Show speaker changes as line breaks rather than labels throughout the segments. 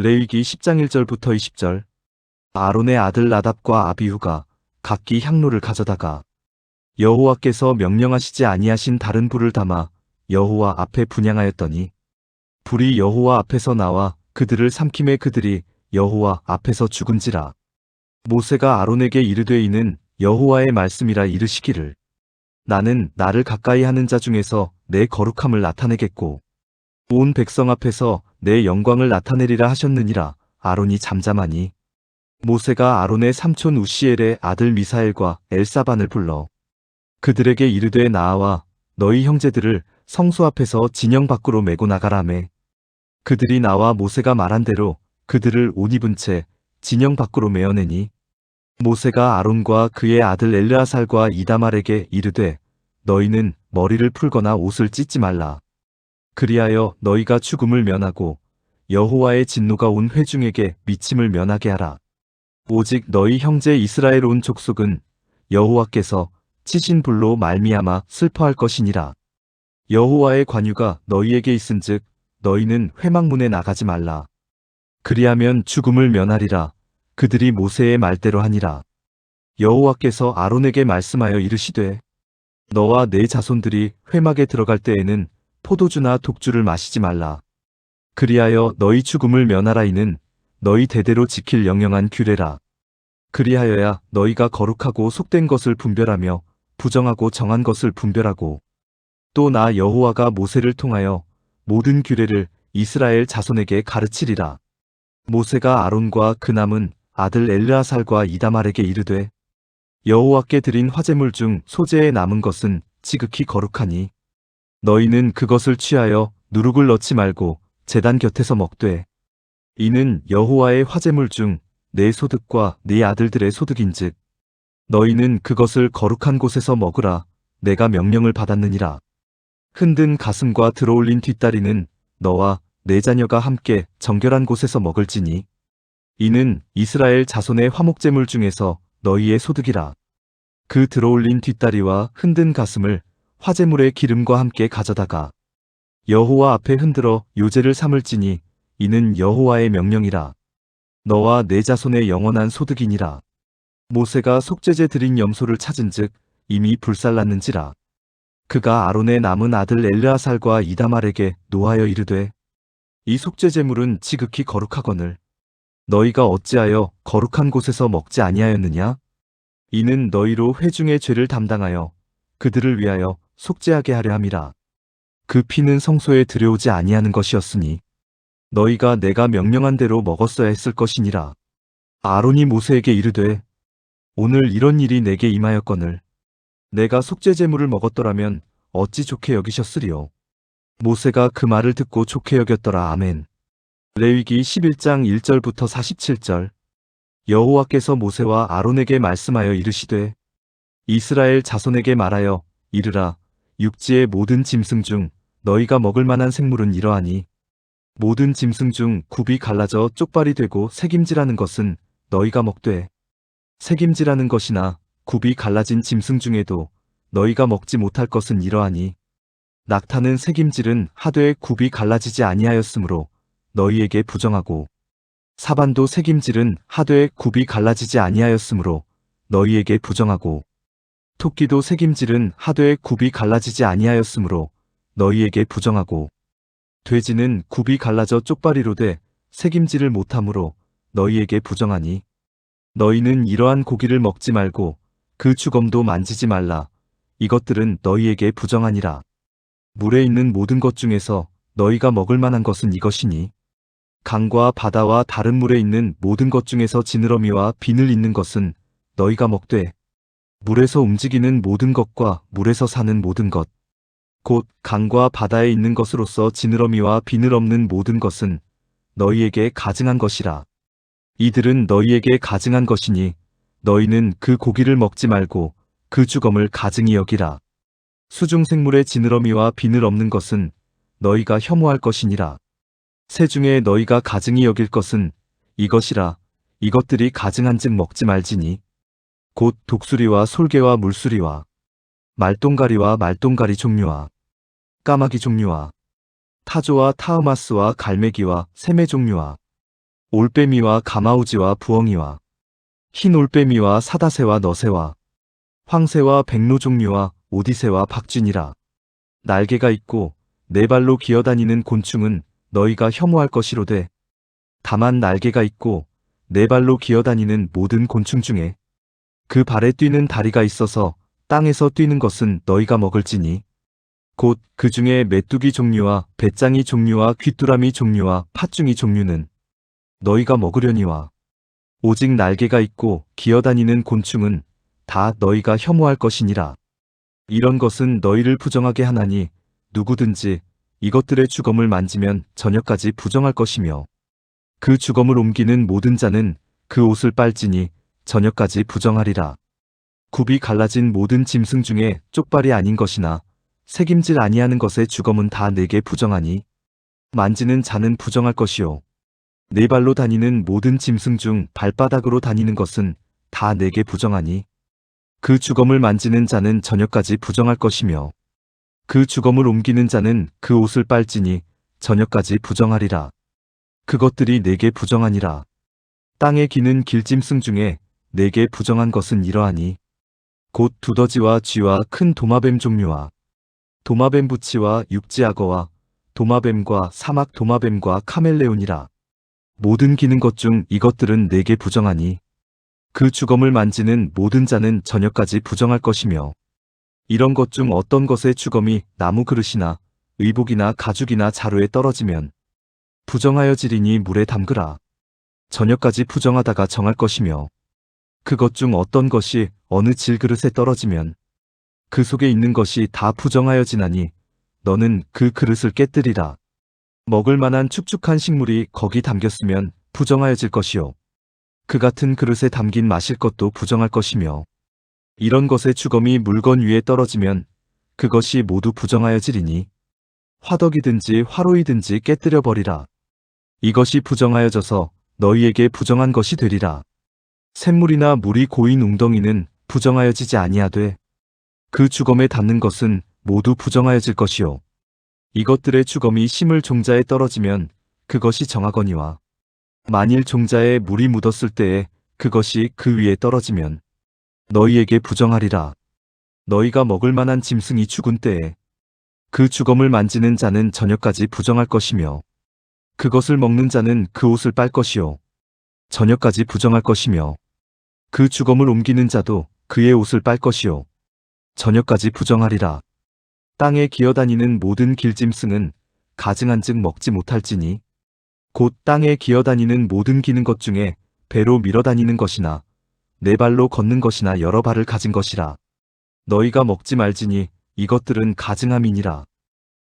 레위기 10장 1절부터 20절. 아론의 아들 나답과 아비후가 각기 향로를 가져다가 여호와께서 명령하시지 아니하신 다른 불을 담아 여호와 앞에 분향하였더니 불이 여호와 앞에서 나와 그들을 삼킴에 그들이 여호와 앞에서 죽은지라. 모세가 아론에게 이르되 이는 여호와의 말씀이라 이르시기를 나는 나를 가까이 하는 자 중에서 내 거룩함을 나타내겠고 온 백성 앞에서 내 영광을 나타내리라 하셨느니라. 아론이 잠잠하니 모세가 아론의 삼촌 우시엘의 아들 미사엘과 엘사반을 불러 그들에게 이르되 나아와 너희 형제들을 성소 앞에서 진영 밖으로 메고 나가라매. 그들이 나와 모세가 말한 대로 그들을 옷 입은 채 진영 밖으로 메어내니 모세가 아론과 그의 아들 엘르아살과 이다말에게 이르되 너희는 머리를 풀거나 옷을 찢지 말라. 그리하여 너희가 죽음을 면하고 여호와의 진노가 온 회중에게 미침을 면하게 하라. 오직 너희 형제 이스라엘 온 족속은 여호와께서 치신 불로 말미암아 슬퍼할 것이니라. 여호와의 관유가 너희에게 있은즉 너희는 회막문에 나가지 말라. 그리하면 죽음을 면하리라. 그들이 모세의 말대로 하니라. 여호와께서 아론에게 말씀하여 이르시되 너와 네 자손들이 회막에 들어갈 때에는 포도주나 독주를 마시지 말라. 그리하여 너희 죽음을 면하라. 이는 너희 대대로 지킬 영영한 규례라. 그리하여야 너희가 거룩하고 속된 것을 분별하며 부정하고 정한 것을 분별하고 또 나 여호와가 모세를 통하여 모든 규례를 이스라엘 자손에게 가르치리라. 모세가 아론과 그 남은 아들 엘르아살과 이다말에게 이르되 여호와께 드린 화제물 중 소재에 남은 것은 지극히 거룩하니 너희는 그것을 취하여 누룩을 넣지 말고 제단 곁에서 먹되 이는 여호와의 화제물 중 내 소득과 네 아들들의 소득인즉 너희는 그것을 거룩한 곳에서 먹으라. 내가 명령을 받았느니라. 흔든 가슴과 들어올린 뒷다리는 너와 내 자녀가 함께 정결한 곳에서 먹을지니 이는 이스라엘 자손의 화목제물 중에서 너희의 소득이라. 그 들어올린 뒷다리와 흔든 가슴을 화제물의 기름과 함께 가져다가 여호와 앞에 흔들어 요제를 삼을지니 이는 여호와의 명령이라. 너와 내 자손의 영원한 소득이니라. 모세가 속죄제 드린 염소를 찾은즉 이미 불살랐는지라. 그가 아론의 남은 아들 엘르아살과 이다말에게 노하여 이르되 이 속죄제물은 지극히 거룩하거늘 너희가 어찌하여 거룩한 곳에서 먹지 아니하였느냐? 이는 너희로 회중의 죄를 담당하여 그들을 위하여 속죄하게 하려 함이라. 그 피는 성소에 들여오지 아니하는 것이었으니 너희가 내가 명령한 대로 먹었어야 했을 것이니라. 아론이 모세에게 이르되 오늘 이런 일이 내게 임하였거늘 내가 속죄제물을 먹었더라면 어찌 좋게 여기셨으리요. 모세가 그 말을 듣고 좋게 여겼더라. 아멘. 레위기 11장 1절부터 47절. 여호와께서 모세와 아론에게 말씀하여 이르시되 이스라엘 자손에게 말하여 이르라. 육지의 모든 짐승 중 너희가 먹을 만한 생물은 이러하니 모든 짐승 중 굽이 갈라져 쪽발이 되고 새김질하는 것은 너희가 먹되 새김질하는 것이나 굽이 갈라진 짐승 중에도 너희가 먹지 못할 것은 이러하니 낙타는 새김질은 하되 굽이 갈라지지 아니하였으므로 너희에게 부정하고 사반도 새김질은 하되 굽이 갈라지지 아니하였으므로 너희에게 부정하고 토끼도 새김질은 하되 굽이 갈라지지 아니하였으므로 너희에게 부정하고 돼지는 굽이 갈라져 쪽발이로되 새김질을 못하므로 너희에게 부정하니 너희는 이러한 고기를 먹지 말고 그 주검도 만지지 말라. 이것들은 너희에게 부정하니라. 물에 있는 모든 것 중에서 너희가 먹을 만한 것은 이것이니 강과 바다와 다른 물에 있는 모든 것 중에서 지느러미와 비늘 있는 것은 너희가 먹되 물에서 움직이는 모든 것과 물에서 사는 모든 것 곧 강과 바다에 있는 것으로서 지느러미와 비늘 없는 모든 것은 너희에게 가증한 것이라. 이들은 너희에게 가증한 것이니 너희는 그 고기를 먹지 말고 그 주검을 가증히 여기라. 수중생물의 지느러미와 비늘 없는 것은 너희가 혐오할 것이니라. 새 중에 너희가 가증히 여길 것은 이것이라. 이것들이 가증한즉 먹지 말지니 곧 독수리와 솔개와 물수리와 말똥가리와 말똥가리 종류와 까마귀 종류와 타조와 타흐마스와 갈매기와 새매 종류와 올빼미와 가마우지와 부엉이와 흰 올빼미와 사다새와 너새와 황새와 백로종류와 오디새와 박쥐니라. 날개가 있고 네 발로 기어다니는 곤충은 너희가 혐오할 것이로되 다만 날개가 있고 네 발로 기어다니는 모든 곤충 중에 그 발에 뛰는 다리가 있어서 땅에서 뛰는 것은 너희가 먹을지니 곧 그 중에 메뚜기 종류와 배짱이 종류와 귀뚜라미 종류와 팥중이 종류는 너희가 먹으려니와 오직 날개가 있고 기어다니는 곤충은 다 너희가 혐오할 것이니라. 이런 것은 너희를 부정하게 하나니 누구든지 이것들의 주검을 만지면 저녁까지 부정할 것이며 그 주검을 옮기는 모든 자는 그 옷을 빨지니 저녁까지 부정하리라. 굽이 갈라진 모든 짐승 중에 쪽발이 아닌 것이나 새김질 아니하는 것의 주검은 다 내게 부정하니 만지는 자는 부정할 것이요 네 발로 다니는 모든 짐승 중 발바닥으로 다니는 것은 다 내게 부정하니 그 주검을 만지는 자는 저녁까지 부정할 것이며 그 주검을 옮기는 자는 그 옷을 빨지니 저녁까지 부정하리라. 그것들이 내게 부정하니라. 땅에 기는 길짐승 중에 내게 부정한 것은 이러하니 곧 두더지와 쥐와 큰 도마뱀 종류와 도마뱀 부치와 육지악어와 도마뱀과 사막 도마뱀과 카멜레온이라. 모든 기는 것 중 이것들은 내게 부정하니 그 주검을 만지는 모든 자는 저녁까지 부정할 것이며 이런 것 중 어떤 것의 주검이 나무 그릇이나 의복이나 가죽이나 자루에 떨어지면 부정하여지리니 물에 담그라. 저녁까지 부정하다가 정할 것이며 그것 중 어떤 것이 어느 질그릇에 떨어지면 그 속에 있는 것이 다 부정하여지나니 너는 그 그릇을 깨뜨리라. 먹을 만한 축축한 식물이 거기 담겼으면 부정하여질 것이요 그 같은 그릇에 담긴 마실 것도 부정할 것이며 이런 것의 주검이 물건 위에 떨어지면 그것이 모두 부정하여지리니 화덕이든지 화로이든지 깨뜨려 버리라. 이것이 부정하여져서 너희에게 부정한 것이 되리라. 샘물이나 물이 고인 웅덩이는 부정하여지지 아니하되 그 주검에 닿는 것은 모두 부정하여질 것이요 이것들의 주검이 심을 종자에 떨어지면 그것이 정하거니와 만일 종자에 물이 묻었을 때에 그것이 그 위에 떨어지면 너희에게 부정하리라. 너희가 먹을 만한 짐승이 죽은 때에 그 주검을 만지는 자는 저녁까지 부정할 것이며 그것을 먹는 자는 그 옷을 빨 것이요 저녁까지 부정할 것이며 그 주검을 옮기는 자도 그의 옷을 빨 것이요 저녁까지 부정하리라. 땅에 기어다니는 모든 길짐승은 가증한즉 먹지 못할지니 곧 땅에 기어다니는 모든 기는 것 중에 배로 밀어다니는 것이나 네 발로 걷는 것이나 여러 발을 가진 것이라. 너희가 먹지 말지니 이것들은 가증함이니라.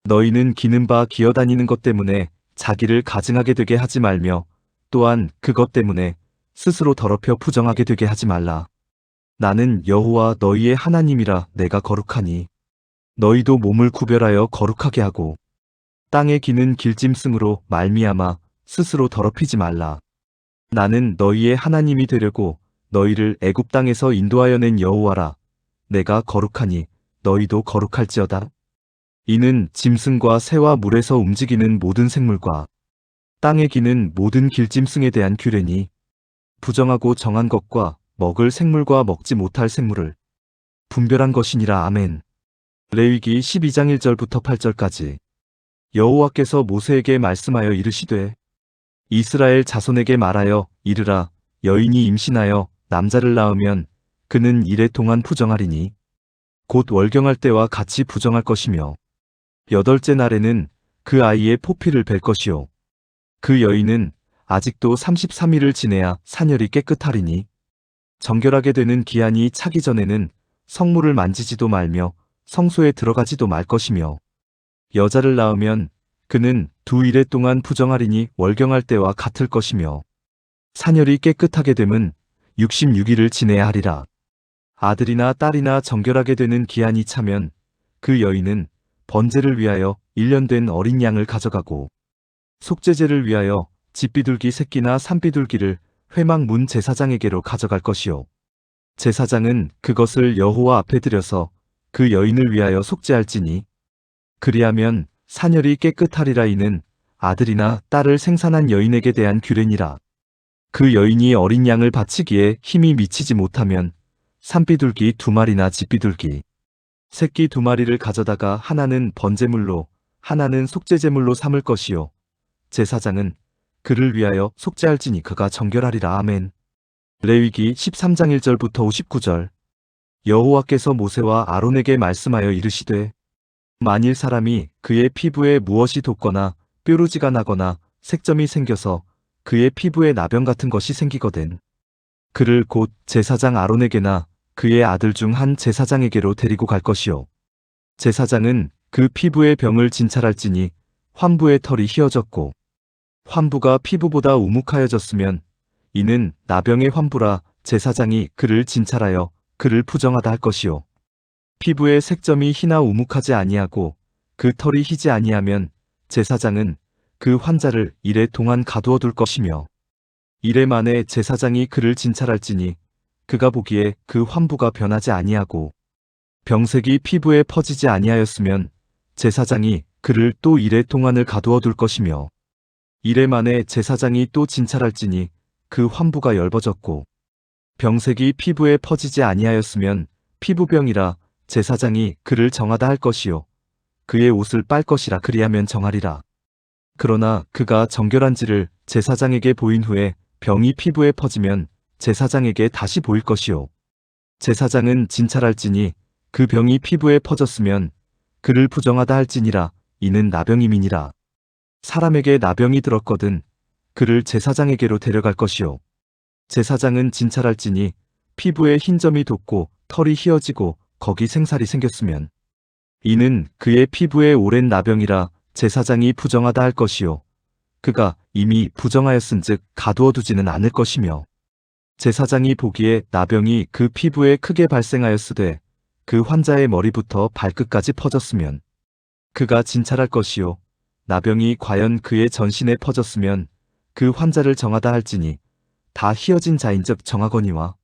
너희는 기는 바 기어다니는 것 때문에 자기를 가증하게 되게 하지 말며 또한 그것 때문에 스스로 더럽혀 부정하게 되게 하지 말라. 나는 여호와 너희의 하나님이라. 내가 거룩하니 너희도 몸을 구별하여 거룩하게 하고 땅에 기는 길짐승으로 말미암아 스스로 더럽히지 말라. 나는 너희의 하나님이 되려고 너희를 애굽 땅에서 인도하여 낸 여호와라. 내가 거룩하니 너희도 거룩할지어다. 이는 짐승과 새와 물에서 움직이는 모든 생물과 땅에 기는 모든 길짐승에 대한 규례니 부정하고 정한 것과 먹을 생물과 먹지 못할 생물을 분별한 것이니라. 아멘. 레위기 12장 1절부터 8절까지. 여호와께서 모세에게 말씀하여 이르시되 이스라엘 자손에게 말하여 이르라. 여인이 임신하여 남자를 낳으면 그는 이레 동안 부정하리니 곧 월경할 때와 같이 부정할 것이며 8째 날에는 그 아이의 포피를 벨 것이요 그 여인은 아직도 33일을 지내야 사녀리 깨끗하리니 정결하게 되는 기한이 차기 전에는 성물을 만지지도 말며 성소에 들어가지도 말 것이며 여자를 낳으면 그는 2일에 동안 부정하리니 월경할 때와 같을 것이며 사녀리 깨끗하게 됨은 66일을 지내야 하리라. 아들이나 딸이나 정결하게 되는 기한이 차면 그 여인은 번제를 위하여 1년 된 어린 양을 가져가고 속죄제를 위하여 집비둘기 새끼나 산비둘기를 회막 문 제사장에게로 가져갈 것이요 제사장은 그것을 여호와 앞에 들여서 그 여인을 위하여 속죄할지니 그리하면 사녀리 깨끗하리라. 이는 아들이나 딸을 생산한 여인에게 대한 규례니라. 그 여인이 어린 양을 바치기에 힘이 미치지 못하면 산비둘기 2마리나 집비둘기 새끼 2마리를 가져다가 하나는 번제물로 하나는 속죄제물로 삼을 것이요 제사장은 그를 위하여 속죄할지니 그가 정결하리라. 아멘. 레위기 13장 1절부터 59절. 여호와께서 모세와 아론에게 말씀하여 이르시되 만일 사람이 그의 피부에 무엇이 돋거나 뾰루지가 나거나 색점이 생겨서 그의 피부에 나병 같은 것이 생기거든 그를 곧 제사장 아론에게나 그의 아들 중 한 제사장에게로 데리고 갈 것이요 제사장은 그 피부의 병을 진찰할지니 환부의 털이 휘어졌고 환부가 피부보다 우묵하여졌으면 이는 나병의 환부라. 제사장이 그를 진찰하여 그를 부정하다 할 것이요 피부의 색점이 희나 우묵하지 아니하고 그 털이 희지 아니하면 제사장은 그 환자를 이래 동안 가두어 둘 것이며 이래 만에 제사장이 그를 진찰할지니 그가 보기에 그 환부가 변하지 아니하고 병색이 피부에 퍼지지 아니하였으면 제사장이 그를 또 이래 동안을 가두어 둘 것이며 이래 만에 제사장이 또 진찰할지니 그 환부가 엷어졌고 병색이 피부에 퍼지지 아니하였으면 피부병이라. 제사장이 그를 정하다 할 것이요 그의 옷을 빨 것이라. 그리하면 정하리라. 그러나 그가 정결한지를 제사장에게 보인 후에 병이 피부에 퍼지면 제사장에게 다시 보일 것이요 제사장은 진찰할지니 그 병이 피부에 퍼졌으면 그를 부정하다 할지니라. 이는 나병임이니라. 사람에게 나병이 들었거든 그를 제사장에게로 데려갈 것이요 제사장은 진찰할지니 피부에 흰 점이 돋고 털이 휘어지고 거기 생살이 생겼으면 이는 그의 피부에 오랜 나병이라. 제사장이 부정하다 할 것이요 그가 이미 부정하였은즉 가두어 두지는 않을 것이며 제사장이 보기에 나병이 그 피부에 크게 발생하였으되 그 환자의 머리부터 발끝까지 퍼졌으면 그가 진찰할 것이요 나병이 과연 그의 전신에 퍼졌으면 그 환자를 정하다 할지니 다 휘어진 자인즉 정하거니와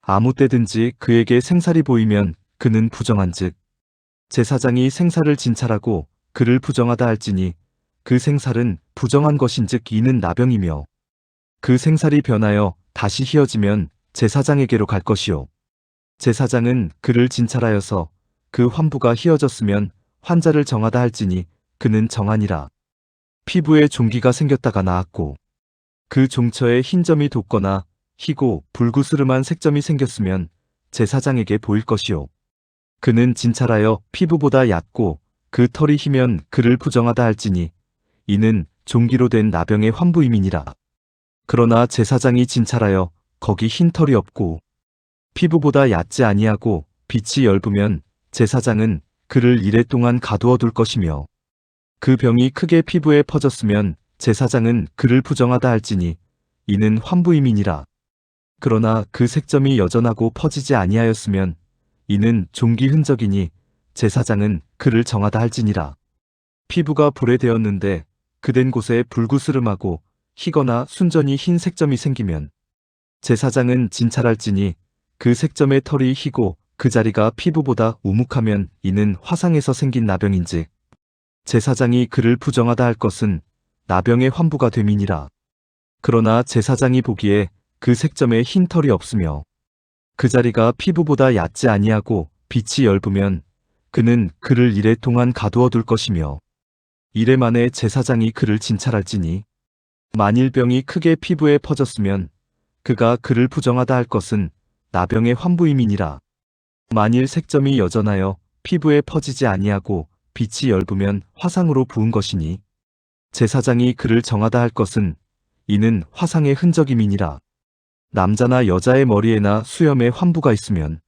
아무 때든지 그에게 생살이 보이면 그는 부정한즉 제사장이 생살을 진찰하고 그를 부정하다 할지니 그 생살은 부정한 것인즉 이는 나병이며 그 생살이 변하여 다시 휘어지면 제사장에게로 갈 것이요 제사장은 그를 진찰하여서 그 환부가 휘어졌으면 환자를 정하다 할지니 그는 정하니라. 피부에 종기가 생겼다가 나았고 그 종처에 흰 점이 돋거나 희고 불구스름한 색점이 생겼으면 제사장에게 보일 것이요 그는 진찰하여 피부보다 얕고 그 털이 희면 그를 부정하다 할지니 이는 종기로 된 나병의 환부임이니라. 그러나 제사장이 진찰하여 거기 흰 털이 없고 피부보다 얕지 아니하고 빛이 엷으면 제사장은 그를 이래 동안 가두어 둘 것이며 그 병이 크게 피부에 퍼졌으면 제사장은 그를 부정하다 할지니 이는 환부임이니라. 그러나 그 색점이 여전하고 퍼지지 아니하였으면 이는 종기 흔적이니 제사장은 그를 정하다 할지니라. 피부가 불에 되었는데 그된 곳에 불구스름하고 희거나 순전히 흰 색점이 생기면 제사장은 진찰할지니 그 색점의 털이 희고 그 자리가 피부보다 우묵하면 이는 화상에서 생긴 나병인즉 제사장이 그를 부정하다 할 것은 나병의 환부가 됨이니라. 그러나 제사장이 보기에 그 색점에 흰 털이 없으며 그 자리가 피부보다 얕지 아니하고 빛이 엷으면 그는 그를 이래 동안 가두어 둘 것이며 이래 만에 제사장이 그를 진찰할지니 만일 병이 크게 피부에 퍼졌으면 그가 그를 부정하다 할 것은 나병의 환부임이니라. 만일 색점이 여전하여 피부에 퍼지지 아니하고 빛이 엷으면 화상으로 부은 것이니 제사장이 그를 정하다 할 것은 이는 화상의 흔적임이니라. 남자나 여자의 머리에나 수염에 환부가 있으면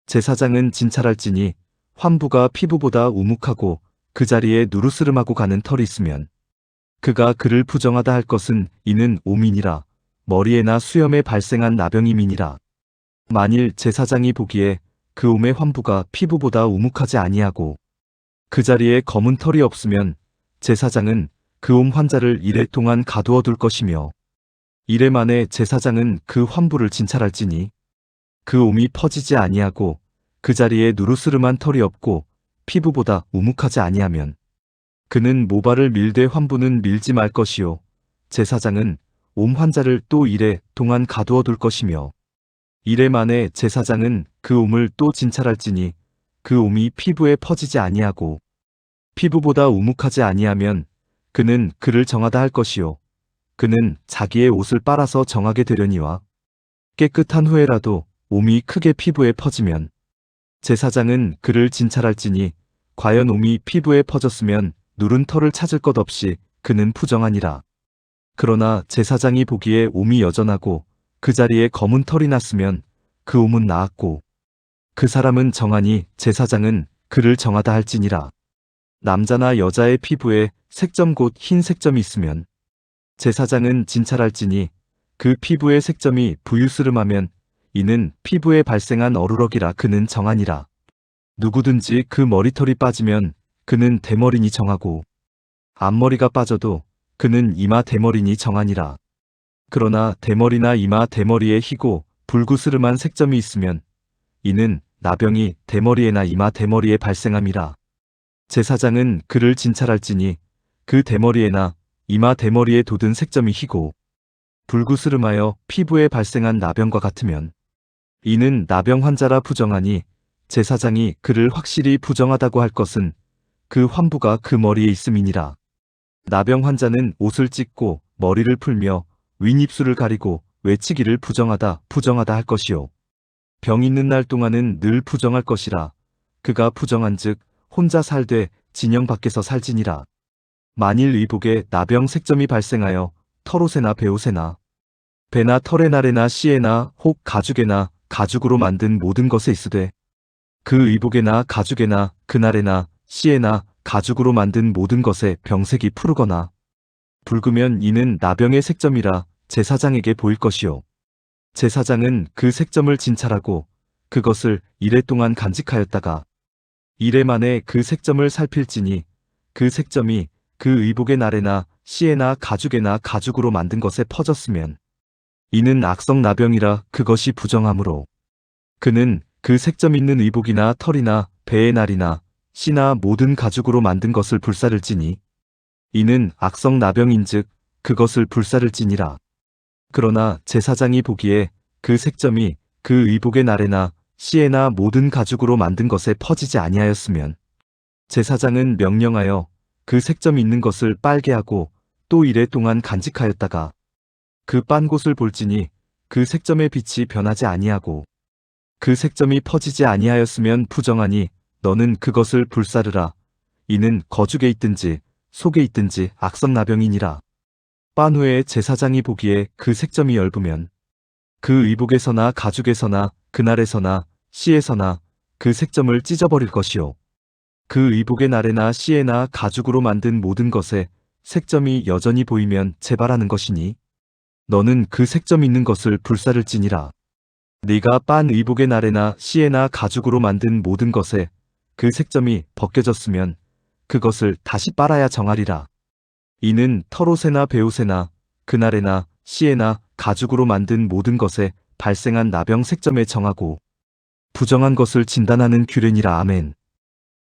제사장은 진찰할지니 환부가 피부보다 우묵하고 그 자리에 누르스름하고 가는 털이 있으면 그가 그를 부정하다 할 것은 이는 오민이라. 머리에나 수염에 발생한 나병임이니라. 만일 제사장이 보기에 그 옴의 환부가 피부보다 우묵하지 아니하고 그 자리에 검은 털이 없으면 제사장은 그 옴 환자를 이래 동안 가두어 둘 것이며 이래 만에 제사장은 그 환부를 진찰할지니 그 옴이 퍼지지 아니하고 그 자리에 누르스름한 털이 없고 피부보다 우묵하지 아니하면 그는 모발을 밀되 환부는 밀지 말 것이요 제사장은 옴 환자를 또 이래 동안 가두어 둘 것이며 이래 만에 제사장은 그 옴을 또 진찰할지니 그 옴이 피부에 퍼지지 아니하고 피부보다 우묵하지 아니하면 그는 그를 정하다 할 것이요 그는 자기의 옷을 빨아서 정하게 되려니와 깨끗한 후에라도 옴이 크게 피부에 퍼지면 제사장은 그를 진찰할지니 과연 옴이 피부에 퍼졌으면 누른 털을 찾을 것 없이 그는 부정하니라. 그러나 제사장이 보기에 옴이 여전하고 그 자리에 검은 털이 났으면 그 옴은 나았고 그 사람은 정하니 제사장은 그를 정하다 할지니라. 남자나 여자의 피부에 색점 곧 흰 색점이 있으면 제사장은 진찰할지니 그 피부의 색점이 부유스름하면 이는 피부에 발생한 어루럭이라 그는 정하니라. 누구든지 그 머리털이 빠지면 그는 대머리니 정하고 앞머리가 빠져도 그는 이마 대머리니 정하니라. 그러나 대머리나 이마 대머리에 희고 불구스름한 색점이 있으면 이는 나병이 대머리에나 이마 대머리에 발생함이라. 제사장은 그를 진찰할지니 그 대머리에나 이마 대머리에 돋은 색점이 희고 불구스름하여 피부에 발생한 나병과 같으면 이는 나병 환자라 부정하니 제사장이 그를 확실히 부정하다고 할 것은 그 환부가 그 머리에 있음이니라. 나병 환자는 옷을 찢고 머리를 풀며 윗입술을 가리고 외치기를 부정하다 부정하다 할 것이요 병 있는 날 동안은 늘 부정할 것이라. 그가 부정한즉 혼자 살되 진영 밖에서 살지니라. 만일 의복에 나병 색점이 발생하여 털옷에나 베옷에나 배나 털의 날에나 씨에나 혹 가죽에나 가죽으로 만든 모든 것에 있으되 그 의복에나 가죽에나 그날에나 씨에나 가죽으로 만든 모든 것에 병색이 푸르거나 붉으면 이는 나병의 색점이라 제사장에게 보일 것이요 제사장은 그 색점을 진찰하고 그것을 이래 동안 간직하였다가 이래 만에 그 색점을 살필지니 그 색점이 그 의복의 날에나 씨에나 가죽에나 가죽으로 만든 것에 퍼졌으면 이는 악성 나병이라 그것이 부정하므로 그는 그 색점 있는 의복이나 털이나 배의 날이나 씨나 모든 가죽으로 만든 것을 불사를지니 이는 악성 나병인즉 그것을 불사를지니라. 그러나 제사장이 보기에 그 색점이 그 의복의 날에나 씨에나 모든 가죽으로 만든 것에 퍼지지 아니하였으면 제사장은 명령하여 그 색점이 있는 것을 빨게 하고 또 이래 동안 간직하였다가 그 빤 곳을 볼지니 그 색점의 빛이 변하지 아니하고 그 색점이 퍼지지 아니하였으면 부정하니 너는 그것을 불사르라. 이는 거죽에 있든지 속에 있든지 악성 나병이니라. 빤 후에 제사장이 보기에 그 색점이 엷으면 그 의복에서나 가죽에서나 그날에서나 씨에서나 그 색점을 찢어버릴 것이요 그 의복의 날에나 씨에나 가죽으로 만든 모든 것에 색점이 여전히 보이면 재발하는 것이니 너는 그 색점 있는 것을 불사를지니라. 네가 빤 의복의 날에나 씨에나 가죽으로 만든 모든 것에 그 색점이 벗겨졌으면 그것을 다시 빨아야 정하리라. 이는 털옷에나 베옷에나 그날에나 씨에나 가죽으로 만든 모든 것에 발생한 나병 색점에 정하고 부정한 것을 진단하는 규례니라. 아멘.